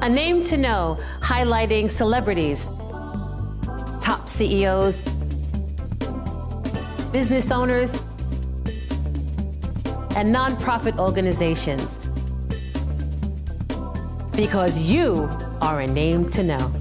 A Name to Know, highlighting celebrities, top CEOs, business owners, and nonprofit organizations. Because you are a name to know.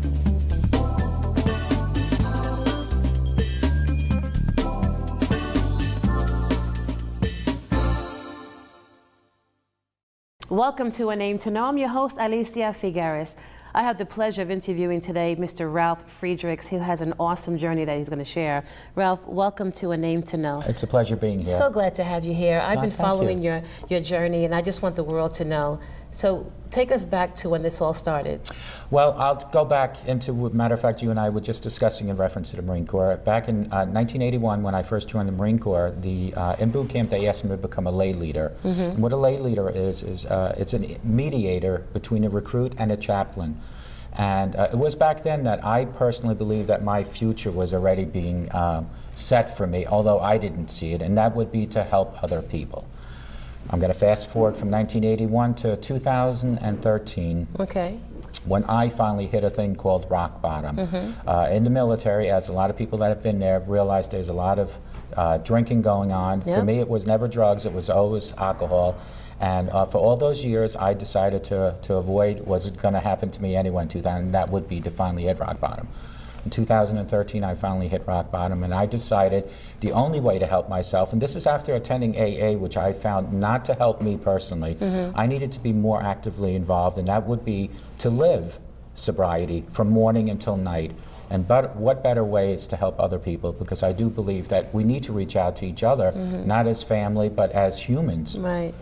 Welcome to A Name to Know. I'm your host, Alicia Figueres. I have the pleasure of interviewing today Mr. Ralf Friedrichs, who has an awesome journey that he's going to share. Ralf, welcome to A Name to Know. It's a pleasure being here. So glad to have you here. I've been following your journey, and I just want the world to know. So take us back to when this all started. Well, I'll go back into, matter of fact, you and I were just discussing in reference to the Marine Corps. Back in 1981, when I first joined the Marine Corps, in boot camp they asked me to become a lay leader. And what a lay leader is it's a mediator between a recruit and a chaplain. And it was back then that I personally believed that my future was already being set for me, although I didn't see it, and that would be to help other people. I'm going to fast forward from 1981 to 2013. Okay. When I finally hit a thing called rock bottom. In the military, as a lot of people that have been there realize there's a lot of drinking going on. Yep. For me, it was never drugs, it was always alcohol. And for all those years, I decided to avoid what was going to happen to me anyway in 2000, and that would be to finally hit rock bottom. In 2013, I finally hit rock bottom, and I decided the only way to help myself, and this is after attending AA, which I found not to help me personally, I needed to be more actively involved, and that would be to live sobriety from morning until night. And what better way is to help other people, because I do believe that we need to reach out to each other, not as family, but as humans. Right.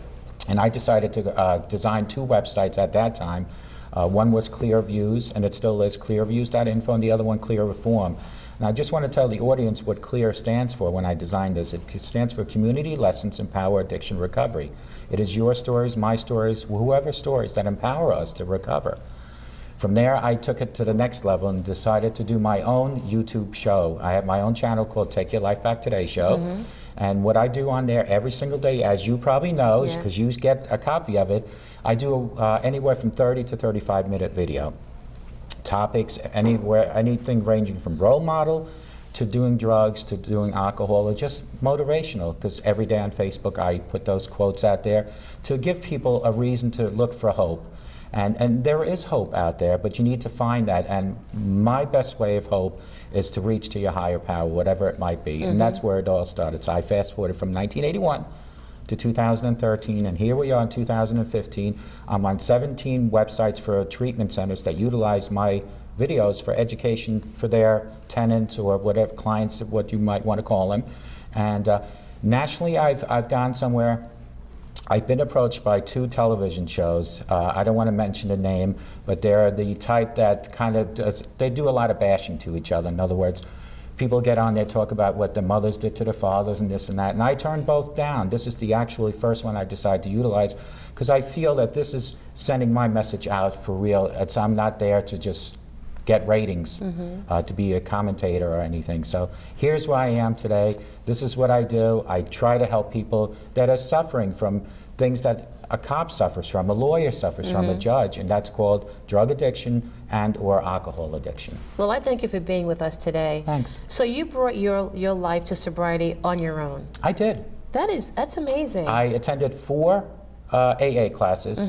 And I decided to design two websites at that time. One was Clear Views, and it still is clearviews.info, and the other one Clear Reform. And I just want to tell the audience what CLEAR stands for when I designed this. It stands for Community Lessons Empower Addiction Recovery. It is your stories, my stories, whoever's stories that empower us to recover. From there, I took it to the next level and decided to do my own YouTube show. I have my own channel called Take Your Life Back Today Show. And what I do on there every single day, as you probably know, because you get a copy of it, I do anywhere from 30 to 35-minute video. Topics, anything ranging from role model to doing drugs to doing alcohol, or just motivational, because every day on Facebook I put those quotes out there to give people a reason to look for hope. And there is hope out there, but you need to find that. And my best way of hope is to reach to your higher power, whatever it might be. And that's where it all started. So I fast forwarded from 1981 to 2013, and here we are in 2015. I'm on 17 websites for treatment centers that utilize my videos for education for their tenants or whatever clients, what you might want to call them. And nationally, I've gone somewhere. I've been approached by 2 television shows. I don't want to mention the name, but they're the type that kind of they do a lot of bashing to each other. In other words, people get on there, talk about what the mothers did to the fathers and this and that, and I turned both down. This is the actually first one I decided to utilize, because I feel that this is sending my message out for real. I'm not there to just get ratings, to be a commentator or anything. So here's where I am today. This is what I do. I try to help people that are suffering from things that a cop suffers from, a lawyer suffers from, a judge, and that's called drug addiction and or alcohol addiction. Well, I thank you for being with us today. Thanks. So you brought your life to sobriety on your own. I did. That's amazing. I attended 4 AA classes,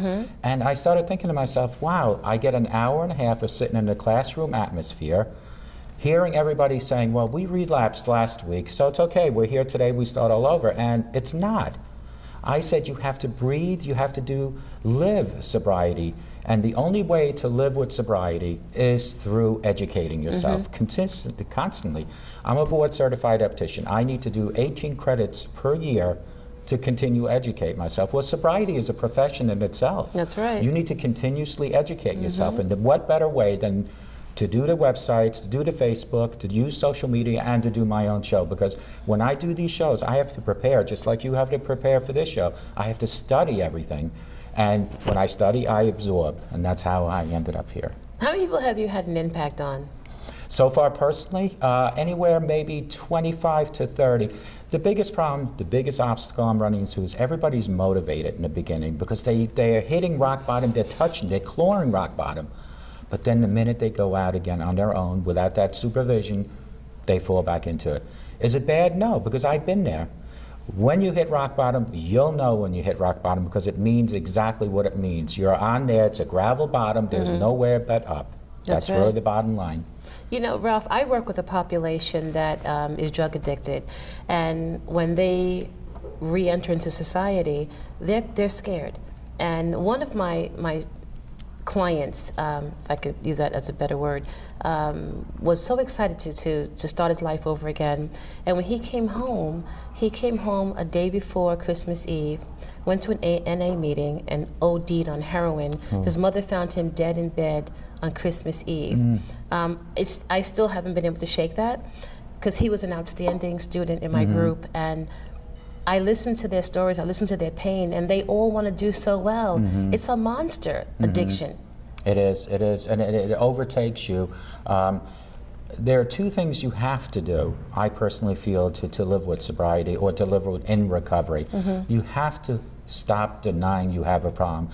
and I started thinking to myself, wow, I get an hour and a half of sitting in the classroom atmosphere, hearing everybody saying, well, we relapsed last week, so it's okay, we're here today, we start all over, and it's not. I said you have to breathe, you have to live sobriety, and the only way to live with sobriety is through educating yourself constantly. I'm a board certified optician. I need to do 18 credits per year to continue educate myself. Well, sobriety is a profession in itself. That's right. You need to continuously educate yourself, and what better way than to do the websites, to do the Facebook, to use social media, and to do my own show. Because when I do these shows, I have to prepare, just like you have to prepare for this show. I have to study everything. And when I study, I absorb. And that's how I ended up here. How many people have you had an impact on? So far, personally, anywhere maybe 25 to 30. The biggest problem, the biggest obstacle I'm running into is everybody's motivated in the beginning because they're hitting rock bottom, they're touching, they're clawing rock bottom. But then the minute they go out again on their own without that supervision, they fall back into it. Is it bad? No, because I've been there. When you hit rock bottom, you'll know when you hit rock bottom because it means exactly what it means. You're on there, it's a gravel bottom, there's nowhere but up. That's right. really the bottom line. You know, Ralph, I work with a population that is drug addicted, and when they re-enter into society, they're scared. And one of my clients, if I could use that as a better word, was so excited to start his life over again. And when he came home a day before Christmas Eve, went to an NA meeting and OD'd on heroin. His mother found him dead in bed on Christmas Eve. I still haven't been able to shake that because he was an outstanding student in my group, and I listen to their stories, I listen to their pain, and they all want to do so well. It's a monster addiction. It is, and it overtakes you. There are two things you have to do, I personally feel, to live with sobriety or to live in recovery. You have to stop denying you have a problem.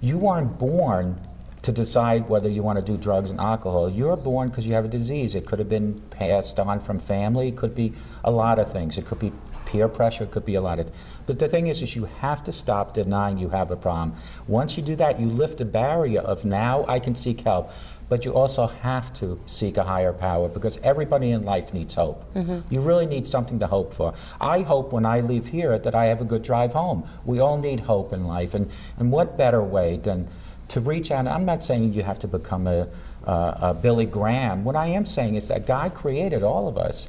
You weren't born to decide whether you want to do drugs and alcohol. You're born because you have a disease. It could have been passed on from family. It could be a lot of things. It could be peer pressure, it could be a lot of but the thing is you have to stop denying you have a problem. Once you do that, you lift the barrier of now I can seek help, but you also have to seek a higher power because everybody in life needs hope. You really need something to hope for. I hope when I leave here that I have a good drive home. We all need hope in life, and what better way than to reach out. I'm not saying you have to become a Billy Graham. What I am saying is that God created all of us.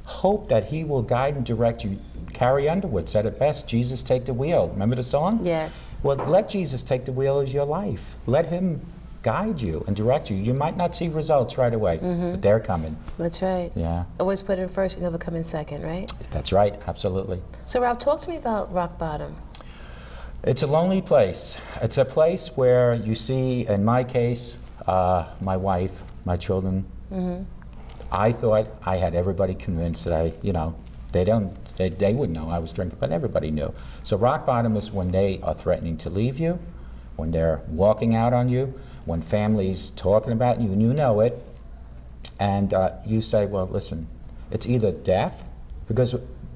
Hope that he will guide and direct you. Carrie Underwood said it best, Jesus take the wheel. Remember the song? Yes. Well, let Jesus take the wheel of your life. Let him guide you and direct you. You might not see results right away, but they're coming. That's right. Yeah. Always put in first, you never come in second, right? That's right, absolutely. So Ralph, talk to me about rock bottom. It's a lonely place. It's a place where you see, in my case, my wife, my children. I thought I had everybody convinced that they wouldn't know I was drinking, but everybody knew. So rock bottom is when they are threatening to leave you, when they're walking out on you, when family's talking about you and you know it, and you say, well, listen, it's either death, because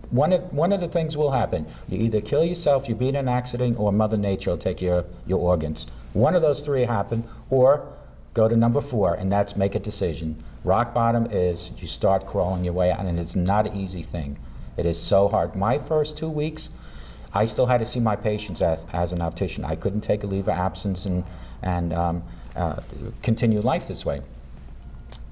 one of the things will happen. You either kill yourself, you be in an accident, or Mother Nature will take your organs. One of those three happen, or go to number 4, and that's make a decision. Rock bottom is you start crawling your way out, and it's not an easy thing. It is so hard. My first 2 weeks, I still had to see my patients as an optician. I couldn't take a leave of absence and continue life this way.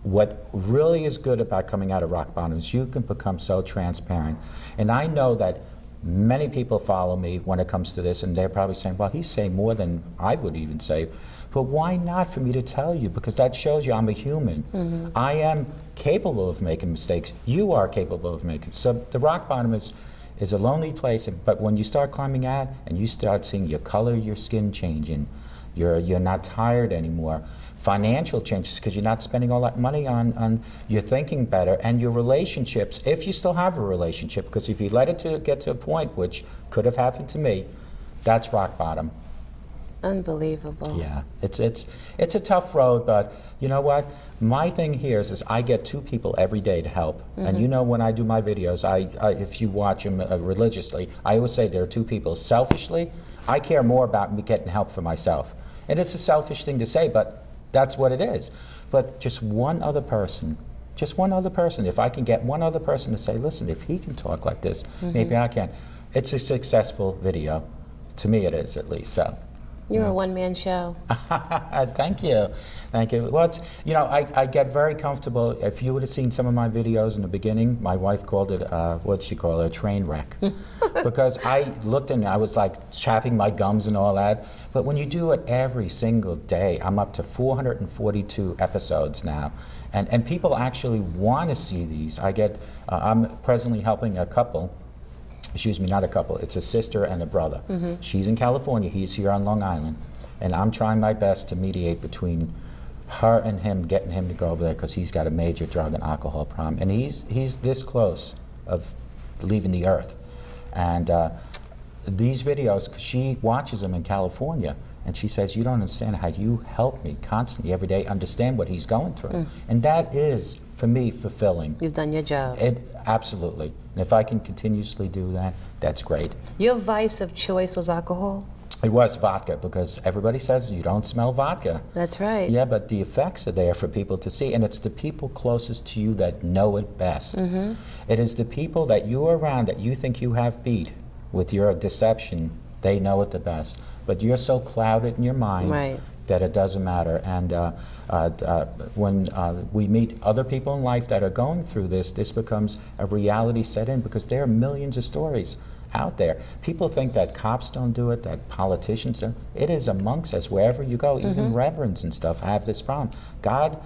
What really is good about coming out of rock bottom is you can become so transparent. And I know that many people follow me when it comes to this, and they're probably saying, well, he's saying more than I would even say. But why not for me to tell you? Because that shows you I'm a human. I am capable of making mistakes. You are capable of making. So the rock bottom is a lonely place, but when you start climbing out and you start seeing your color of your skin changing, you're not tired anymore. Financial changes because you're not spending all that money on you're thinking better, and your relationships, if you still have a relationship, because if you let it get to a point, which could have happened to me, that's rock bottom. Unbelievable. Yeah, it's a tough road, but you know what? My thing here is I get 2 people every day to help, and you know when I do my videos, if you watch them religiously, I always say there are 2 people. Selfishly, I care more about me getting help for myself, and it's a selfish thing to say, but that's what it is. But just one other person. If I can get one other person to say, listen, if he can talk like this, maybe I can. It's a successful video. To me, it is at least. So. You're a one-man show. Thank you. Well, I get very comfortable. If you would have seen some of my videos in the beginning, my wife called it, what'd she call it, a train wreck. Because I looked and I was like chapping my gums and all that. But when you do it every single day, I'm up to 442 episodes now. And people actually want to see these. I'm presently helping a couple. Excuse me, not a couple, it's a sister and a brother. She's in California, he's here on Long Island, and I'm trying my best to mediate between her and him getting him to go over there because he's got a major drug and alcohol problem, and he's this close of leaving the earth. And these videos, she watches them in California, and she says, you don't understand how you help me constantly every day understand what he's going through. And that is, for me, fulfilling. You've done your job. Absolutely. And if I can continuously do that, that's great. Your vice of choice was alcohol? It was vodka, because everybody says you don't smell vodka. That's right. Yeah, but the effects are there for people to see, and it's the people closest to you that know it best. It is the people that you're around that you think you have beat with your deception. They know it the best. But you're so clouded in your mind that it doesn't matter. And when we meet other people in life that are going through this, this becomes a reality set in, because there are millions of stories out there. People think that cops don't do it, that politicians don't. It is amongst us wherever you go. Even reverends and stuff have this problem. God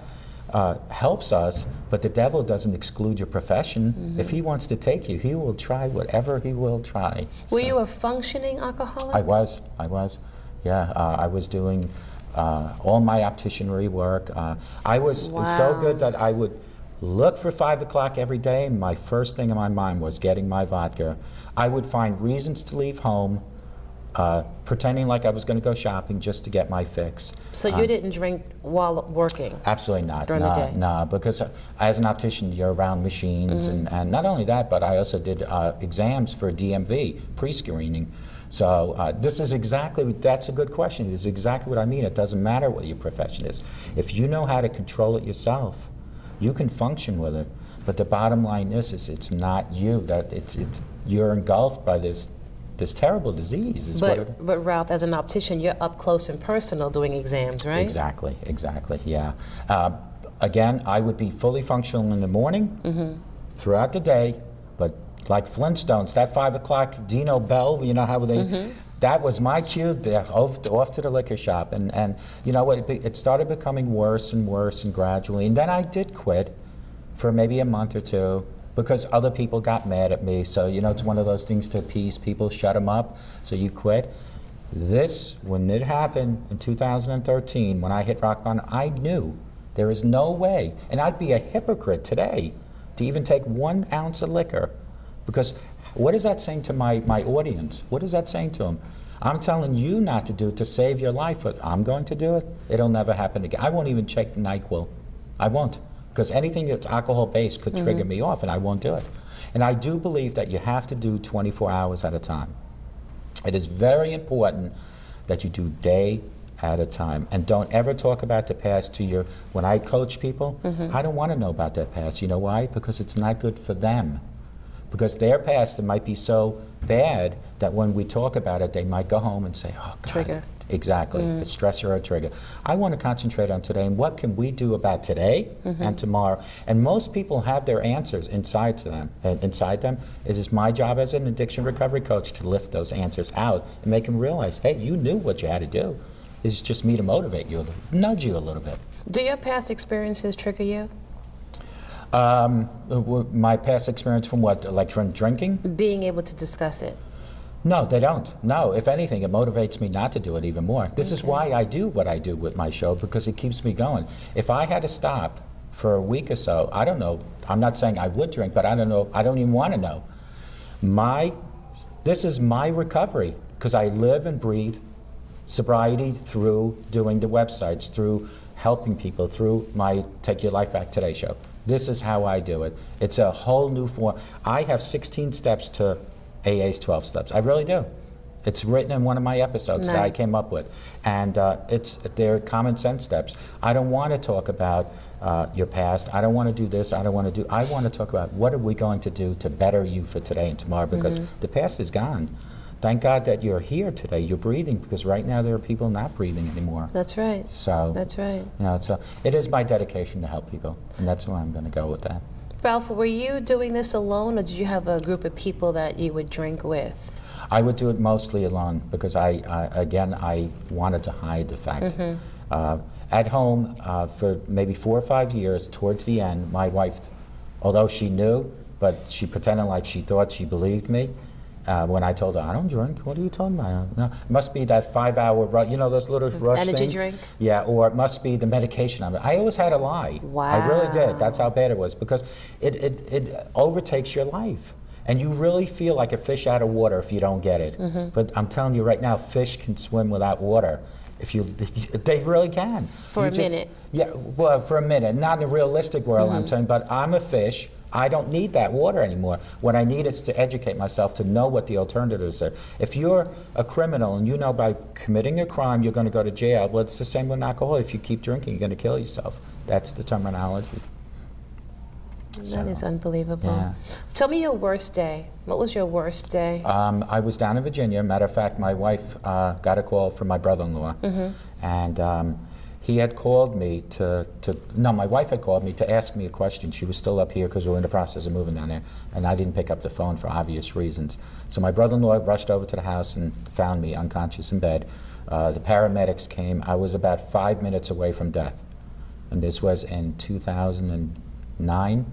helps us, but the devil doesn't exclude your profession. If he wants to take you, he will try whatever he will try. Were you a functioning alcoholic? I was. Yeah, I was doing all my opticianry work. I was so good that I would look for 5 o'clock every day, and my first thing in my mind was getting my vodka. I would find reasons to leave home, pretending like I was going to go shopping just to get my fix. So you didn't drink while working? Absolutely not. During the day? No, because as an optician, you're around machines, and not only that, but I also did exams for DMV, pre-screening. So this is exactly, that's a good question. It's exactly what I mean. It doesn't matter what your profession is. If you know how to control it yourself, you can function with it. But the bottom line is it's not you. That you're engulfed by this terrible disease. But Ralph, as an optician, you're up close and personal doing exams, right? Exactly, yeah. Again, I would be fully functional in the morning, throughout the day, but like Flintstones, that 5 o'clock Dino Bell, you know how they, that was my cue, off to the liquor shop. And you know what, it started becoming worse and worse and gradually, and then I did quit for maybe a month or two, because other people got mad at me. So, you know, it's one of those things to appease people, shut them up, so you quit. When it happened in 2013, when I hit rock bottom, I knew there is no way, and I'd be a hypocrite today, to even take 1 ounce of liquor. Because what is that saying to my audience? What is that saying to them? I'm telling you not to do it to save your life, but I'm going to do it. It'll never happen again. I won't even check NyQuil. I won't. Because anything that's alcohol-based could trigger me off, and I won't do it. And I do believe that you have to do 24 hours at a time. It is very important that you do day at a time. And don't ever talk about the past to when I coach people, I don't want to know about their past. You know why? Because it's not good for them. Because their past, it might be so bad that when we talk about it, they might go home and say, oh, God. Trigger. Exactly, a stressor or a trigger. I want to concentrate on today and what can we do about today and tomorrow. And most people have their answers inside them. It is my job as an addiction recovery coach to lift those answers out and make them realize, hey, you knew what you had to do. It's just me to motivate you, nudge you a little bit. Do your past experiences trigger you? My past experience from what? Like from drinking? Being able to discuss it. No, they don't. No, if anything, it motivates me not to do it even more. This is why I do what I do with my show, because it keeps me going. If I had to stop for a week or so, I don't know, I'm not saying I would drink, but I don't know, I don't even want to know. This is my recovery, because I live and breathe sobriety through doing the websites, through helping people, through my Take Your Life Back Today show. This is how I do it. It's a whole new form. I have 16 steps to AA's 12 steps. I really do. It's written in one of my episodes that I came up with. And they're common sense steps. I don't want to talk about your past. I don't want to do this. I want to talk about what are we going to do to better you for today and tomorrow, because the past is gone. Thank God that you're here today. You're breathing, because right now there are people not breathing anymore. That's right. So that's right. You know, it is my dedication to help people, and that's why I'm going to go with that. Ralph, were you doing this alone, or did you have a group of people that you would drink with? I would do it mostly alone, because I wanted to hide the fact. At home, for maybe 4 or 5 years, towards the end, my wife, although she knew, but she pretended like she thought she believed me, When I told her, I don't drink, what are you talking about? No, it must be that 5-hour rush, you know, those little rush Energy things? drink? Yeah, or it must be the medication. I always had to lie. Wow. I really did. That's how bad it was, because it overtakes your life. And you really feel like a fish out of water if you don't get it. But I'm telling you right now, fish can swim without water. If you, they really can. For a minute. Yeah, well, for a minute. Not in a realistic world, I'm saying, but I'm a fish. I don't need that water anymore. What I need is to educate myself to know what the alternatives are. If you're a criminal and you know by committing a crime you're going to go to jail, well, it's the same with alcohol. If you keep drinking, you're going to kill yourself. That's the terminology. That is unbelievable. Yeah. Tell me your worst day. What was your worst day? I was down in Virginia. Matter of fact, my wife got a call from my brother-in-law, and he had called me my wife had called me to ask me a question. She was still up here because we were in the process of moving down there, and I didn't pick up the phone for obvious reasons. So my brother-in-law rushed over to the house and found me unconscious in bed. The paramedics came. I was about 5 minutes away from death, and this was in 2007.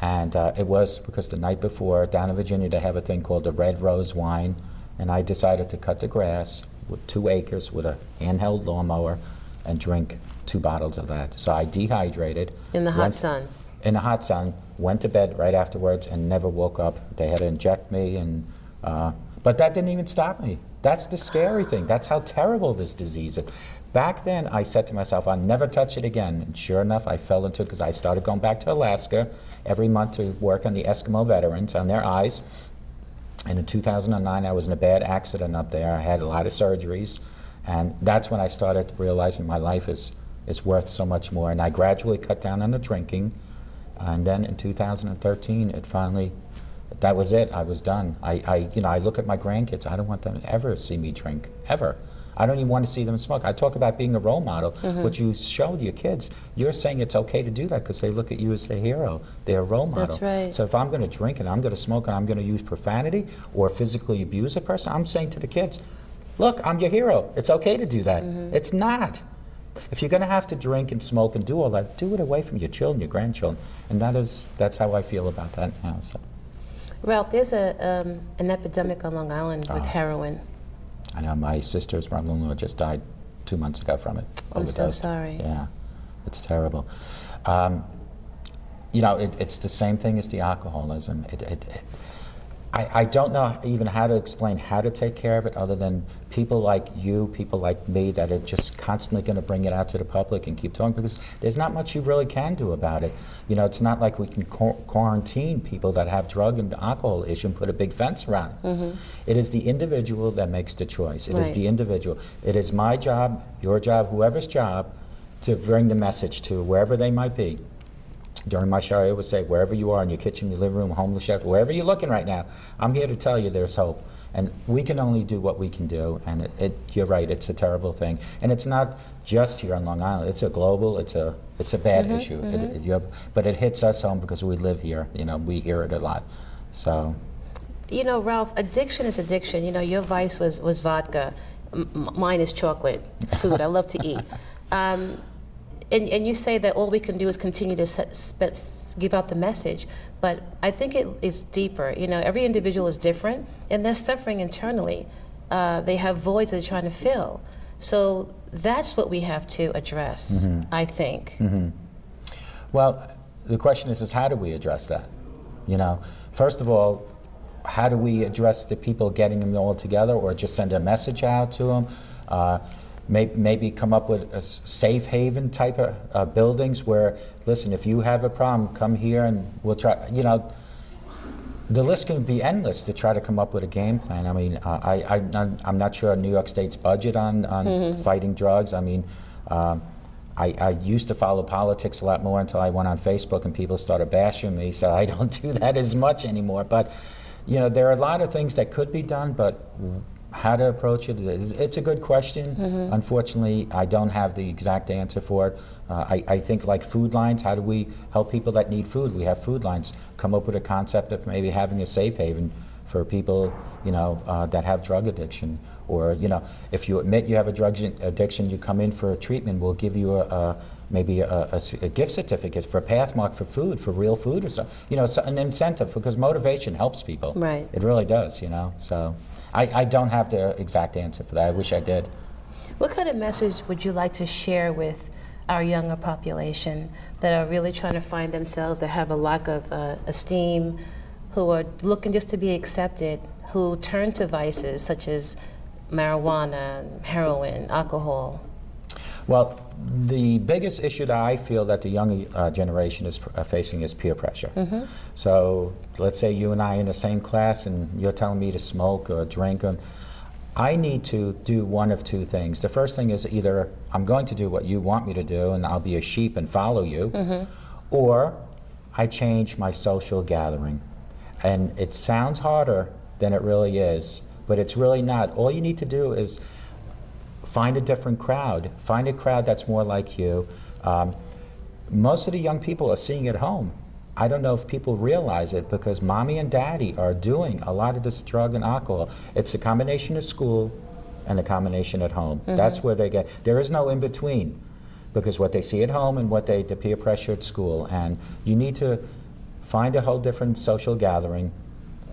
And it was because the night before, down in Virginia, they have a thing called the Red Rose wine, and I decided to cut the grass with 2 acres with a handheld lawnmower and drink 2 bottles of that. So I dehydrated. In the hot sun? In the hot sun, went to bed right afterwards and never woke up. They had to inject me, and but that didn't even stop me. That's the scary thing. That's how terrible this disease is. Back then, I said to myself, I'll never touch it again. And sure enough, I fell into it because I started going back to Alaska every month to work on the Eskimo veterans, on their eyes. And in 2009, I was in a bad accident up there. I had a lot of surgeries. And that's when I started realizing my life is worth so much more. And I gradually cut down on the drinking. And then in 2013, it finally, that was it. I was done. I look at my grandkids. I don't want them to ever see me drink, ever. I don't even want to see them smoke. I talk about being a role model, what you showed your kids. You're saying it's okay to do that because they look at you as their hero, their role model. That's right. So if I'm going to drink and I'm going to smoke and I'm going to use profanity or physically abuse a person, I'm saying to the kids, look, I'm your hero. It's okay to do that. It's not. If you're going to have to drink and smoke and do all that, do it away from your children, your grandchildren. And that's how I feel about that now. So. Ralph, there's an epidemic on Long Island with heroin. I know my sister's brother-in-law just died 2 months ago from it. I'm so sorry. Yeah, it's terrible. It's the same thing as the alcoholism. I don't know even how to explain how to take care of it other than people like you, people like me that are just constantly going to bring it out to the public and keep talking, because there's not much you really can do about it. You know, it's not like we can quarantine people that have drug and alcohol issue and put a big fence around it. It is the individual that makes the choice. It is the individual. It is my job, your job, whoever's job, to bring the message to wherever they might be. During my show, I always say, wherever you are, in your kitchen, your living room, homeless shelter, wherever you're looking right now, I'm here to tell you there's hope. And we can only do what we can do. And you're right, it's a terrible thing. And it's not just here on Long Island. It's a global, it's a bad issue. But it hits us home because we live here. You know, we hear it a lot. So. You know, Ralph, addiction is addiction. You know, your vice was vodka. Mine is chocolate, food. I love to eat. And you say that all we can do is continue to give out the message, but I think it is deeper. You know, every individual is different, and they're suffering internally. They have voids they're trying to fill. So that's what we have to address, I think. Well, the question is how do we address that? You know, first of all, how do we address the people getting them all together, or just send a message out to them? Maybe come up with a safe haven type of buildings where, listen, if you have a problem, come here and we'll try. You know, the list can be endless to try to come up with a game plan. I mean, I'm not sure New York State's budget on fighting drugs. I mean, I used to follow politics a lot more until I went on Facebook and people started bashing me, so I don't do that as much anymore. But, you know, there are a lot of things that could be done, but how to approach it, it's a good question. Unfortunately, I don't have the exact answer for it. I think like food lines, how do we help people that need food? We have food lines. Come up with a concept of maybe having a safe haven for people, you know, that have drug addiction. Or, you know, if you admit you have a drug addiction, you come in for a treatment, we'll give you maybe a gift certificate for a Pathmark for food, for real food or something. You know, so an incentive, because motivation helps people. Right. It really does, you know. So I don't have the exact answer for that. I wish I did. What kind of message would you like to share with our younger population that are really trying to find themselves, that have a lack of esteem, who are looking just to be accepted, who turn to vices such as marijuana, heroin, alcohol? Well, the biggest issue that I feel that the younger generation is facing is peer pressure. So let's say you and I are in the same class and you're telling me to smoke or drink. I need to do one of two things. The first thing is either I'm going to do what you want me to do and I'll be a sheep and follow you, or I change my social gathering. And it sounds harder than it really is, but it's really not. All you need to do is find a different crowd. Find a crowd that's more like you. Most of the young people are seeing it at home. I don't know if people realize it, because mommy and daddy are doing a lot of this drug and alcohol. It's a combination of school and a combination at home. That's where they get. There is no in between, because what they see at home and what the peer pressure at school. And you need to find a whole different social gathering.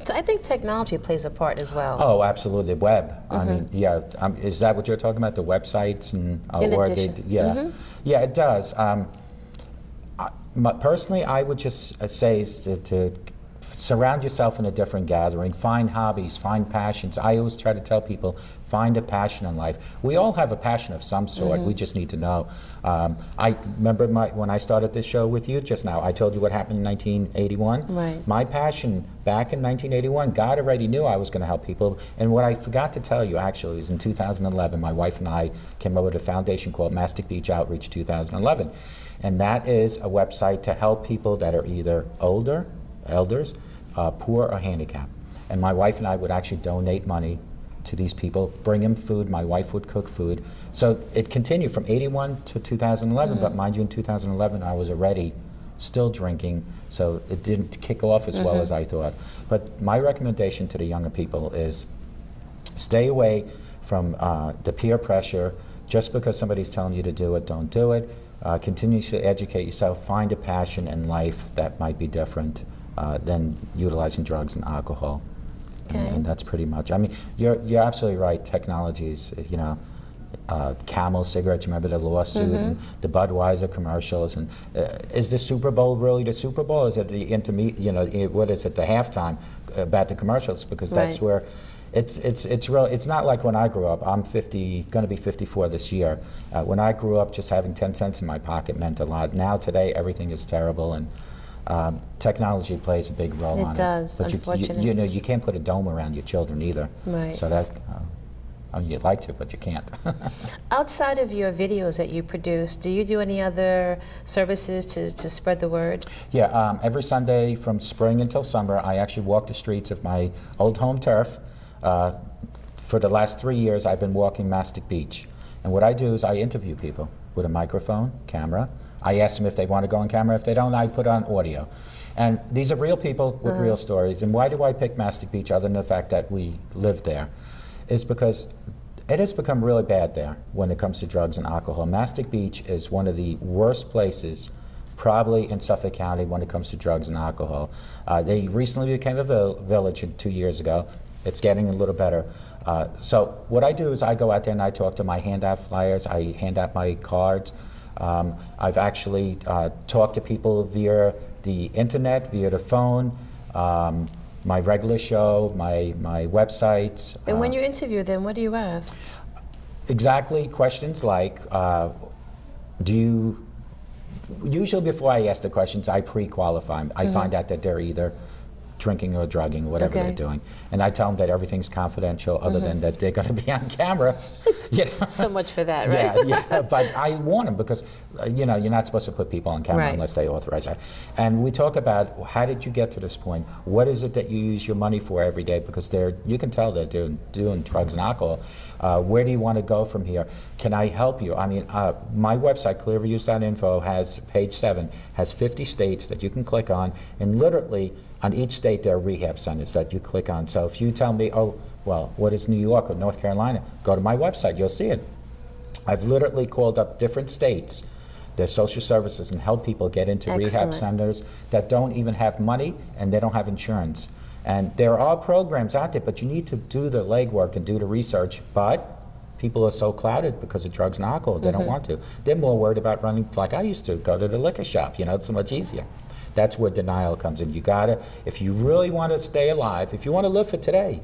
So I think technology plays a part as well. Oh, absolutely. Web. I mean, yeah. Is that what you're talking about? The websites and In or addition. yeah, it does. Personally, I would just say is to surround yourself in a different gathering. Find hobbies. Find passions. I always try to tell people, find a passion in life. We all have a passion of some sort. We just need to know. I remember when I started this show with you just now, I told you what happened in 1981. Right. My passion back in 1981, God already knew I was going to help people. And what I forgot to tell you, actually, is in 2011, my wife and I came up with a foundation called Mastic Beach Outreach 2011. And that is a website to help people that are either older, elders, poor, or handicapped. And my wife and I would actually donate money to these people, bring them food. My wife would cook food. So it continued from 81 to 2011, but mind you, in 2011, I was already still drinking, so it didn't kick off as well as I thought. But my recommendation to the younger people is stay away from the peer pressure. Just because somebody's telling you to do it, don't do it. Continue to educate yourself. Find a passion in life that might be different than utilizing drugs and alcohol. Okay. And that's pretty much. I mean, you're absolutely right. Technology is, you know, Camel cigarettes. Remember the lawsuit and the Budweiser commercials. And is the Super Bowl really the Super Bowl? Or is it the intermediate? You know, what is it? The halftime about the commercials? Because that's where. It's real. It's not like when I grew up. I'm 50, going to be 54 this year. When I grew up, just having 10 cents in my pocket meant a lot. Now today, everything is terrible, and technology plays a big role on it. It does, But unfortunately. you know, you can't put a dome around your children either. Right. So that I mean, you'd like to, but you can't. Outside of your videos that you produce, do you do any other services to spread the word? Yeah. Every Sunday from spring until summer, I actually walk the streets of my old home turf. For the last 3 years, I've been walking Mastic Beach. And what I do is I interview people with a microphone, camera. I ask them if they want to go on camera. If they don't, I put on audio. And these are real people with real stories. And why do I pick Mastic Beach, other than the fact that we live there? Is because it has become really bad there when it comes to drugs and alcohol. Mastic Beach is one of the worst places probably in Suffolk County when it comes to drugs and alcohol. They recently became a village 2 years ago. It's getting a little better. So what I do is I go out there and I talk to my handout flyers, I hand out my cards. I've actually talked to people via the internet, via the phone, my regular show, my websites. And when you interview them, what do you ask? Exactly, questions like, usually before I ask the questions, I pre-qualify them. I find out that they're either drinking or drugging, whatever they're doing. And I tell them that everything's confidential other than that they're going to be on camera. You know? So much for that, right? Yeah, but I warn them because, you know, you're not supposed to put people on camera unless they authorize it. And we talk about, how did you get to this point? What is it that you use your money for every day? Because you can tell they're doing drugs and alcohol. Where do you want to go from here? Can I help you? I mean, my website, clearviews.info, has page 7, has 50 states that you can click on, and literally on each state there are rehab centers that you click on. So if you tell me, oh, well, what is New York or North Carolina? Go to my website, you'll see it. I've literally called up different states their social services and help people get into rehab Excellent. centers that don't even have money and they don't have insurance. And there are programs out there, but you need to do the legwork and do the research. But people are so clouded because of drugs and alcohol, they don't want to. They're more worried about running, like I used to, go to the liquor shop. You know, it's so much easier. That's where denial comes in. You gotta, if you really want to stay alive, if you want to live for today,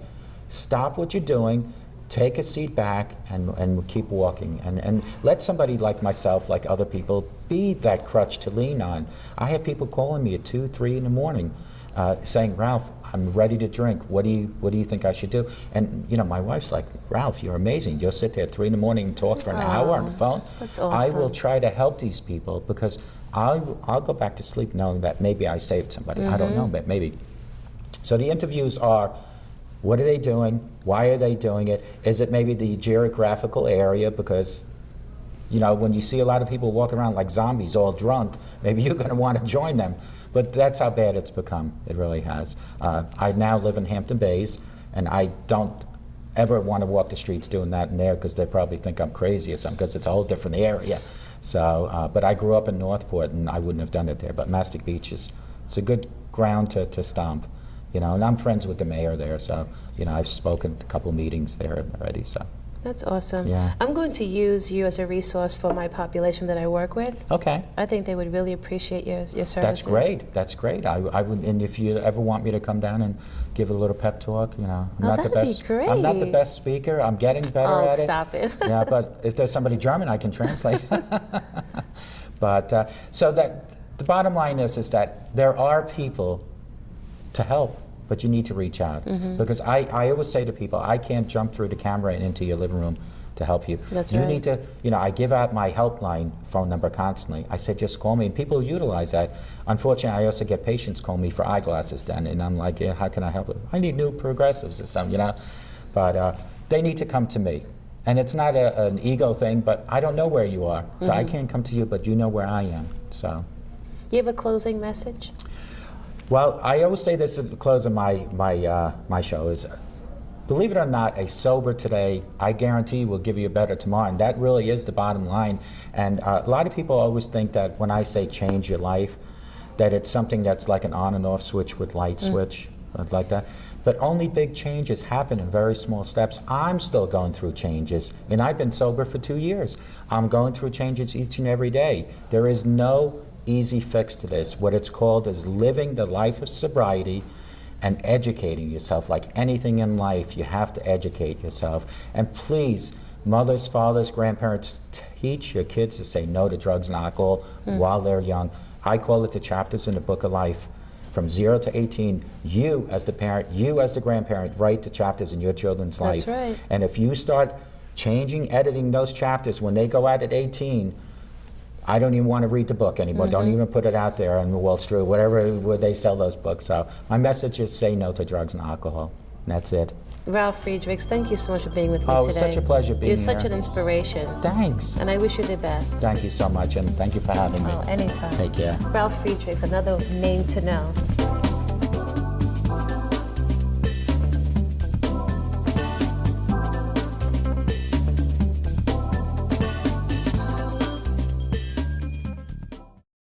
stop what you're doing, take a seat back, and keep walking. And let somebody like myself, like other people, be that crutch to lean on. I have people calling me at 2, 3 in the morning saying, Ralph, I'm ready to drink. What do you think I should do? And you know, my wife's like, Ralph, you're amazing. You'll sit there at 3 in the morning and talk for an hour on the phone. That's awesome. I will try to help these people because I'll go back to sleep knowing that maybe I saved somebody. I don't know, but maybe. So the interviews are, what are they doing? Why are they doing it? Is it maybe the geographical area? Because, you know, when you see a lot of people walking around like zombies all drunk, maybe you're going to want to join them. But that's how bad it's become. It really has. I now live in Hampton Bays, and I don't ever want to walk the streets doing that in there because they probably think I'm crazy or something because it's a whole different area. So, but I grew up in Northport, and I wouldn't have done it there. But Mastic Beach it's a good ground to stomp. You know, and I'm friends with the mayor there, so, you know, I've spoken at a couple meetings there already, so. That's awesome. Yeah. I'm going to use you as a resource for my population that I work with. Okay. I think they would really appreciate your services. That's great. That's great. I would, and if you ever want me to come down and give a little pep talk, you know, I'm not the best. That'd be great. I'm not the best speaker. I'm getting better at it. Stop it. Yeah, but if there's somebody German, I can translate. But so that the bottom line is that there are people to help, but you need to reach out. Because I always say to people, I can't jump through the camera and into your living room to help you. That's you right. need to, you know, I give out my helpline phone number constantly. I say, just call me, and people utilize that. Unfortunately, I also get patients call me for eyeglasses done, and I'm like, yeah, how can I help? I need new progressives or something, you know? But they need to come to me. And it's not an ego thing, but I don't know where you are. So I can't come to you, but you know where I am, so. You have a closing message? Well, I always say this at the close of my show is, believe it or not, a sober today, I guarantee will give you a better tomorrow, and that really is the bottom line. And a lot of people always think that when I say change your life, that it's something that's like an on and off switch with light switch, like that. But only big changes happen in very small steps. I'm still going through changes, and I've been sober for 2 years. I'm going through changes each and every day. There is no easy fix to this. What it's called is living the life of sobriety and educating yourself. Like anything in life, you have to educate yourself. And please, mothers, fathers, grandparents, teach your kids to say no to drugs and alcohol while they're young. I call it the chapters in the book of life. From 0 to 18, you as the parent, you as the grandparent, write the chapters in your children's life. That's right. And if you start changing, editing those chapters when they go out at 18, I don't even want to read the book anymore. Don't even put it out there on Wall Street, whatever, where they sell those books. So my message is say no to drugs and alcohol. And that's it. Ralf Friedrichs, thank you so much for being with me Oh, today. it was such a pleasure being You're here. such an inspiration. Thanks. And I wish you the best. Thank you so much, and thank you for having me. Oh, anytime. Take care. Ralf Friedrichs, another name to know.